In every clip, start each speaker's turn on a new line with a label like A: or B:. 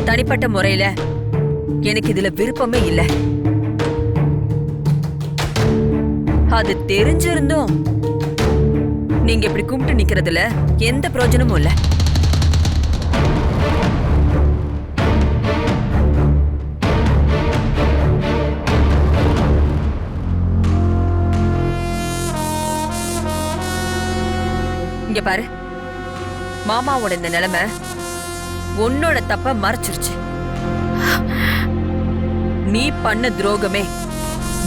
A: தனிப்பட்ட முறையில எனக்கு இதுல விருப்பமே இல்ல. அது தெரிஞ்சிருந்தும் நீங்க இப்படி கும்பிட்டு நிக்கிறதுல எந்த பிரயோஜனமும் இல்ல. இங்க பாரு, மாமாவோட இந்த நிலைமை உன்னோட தப்ப மறைச்சிருச்சு. நீ பண்ண துரோகமே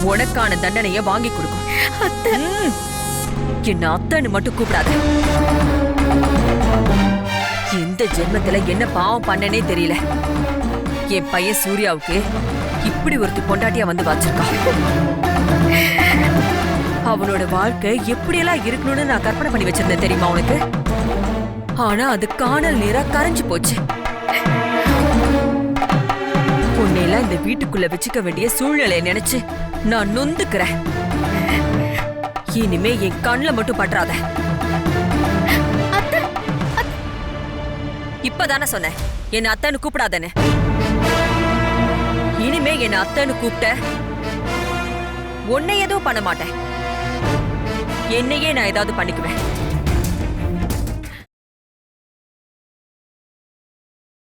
A: உனக்கான தண்டனைய வாங்கி கொடுக்கும். என்ன அத்தன்னு மட்டும் கூப்பிடாத. எந்த ஜென்மத்துல என்ன பாவம் பண்ணனே தெரியல, என் பையன் சூர்யாவுக்கு இப்படி ஒருத்தி பொண்டாட்டியா வந்து வச்சிருக்கான். அவனோட வாழ்க்கை எப்படியெல்லாம் இருக்கணும்னு நான் கற்பனை பண்ணி வச்சிருந்தேன் தெரியுமா உனக்கு? ஆனா அது காணல் நீரா கரைஞ்சு போச்சு. உன்னையெல்லாம் இந்த வீட்டுக்குள்ள வச்சுக்க வேண்டிய சூழ்நிலையை நினைச்சு நான் நொந்துக்கிறேன். இனிமே என் கண்ணுல மட்டும் பற்றாத. இப்பதானே சொன்னேன் என்ன அத்தன்னு கூப்பிடாதன்னு. இனிமே என்ன அத்தன்னு கூப்பிட்ட உன்னை எதுவும் பண்ண மாட்டேன். என்னையே நான் ஏதாவது பண்ணிக்குவேன்.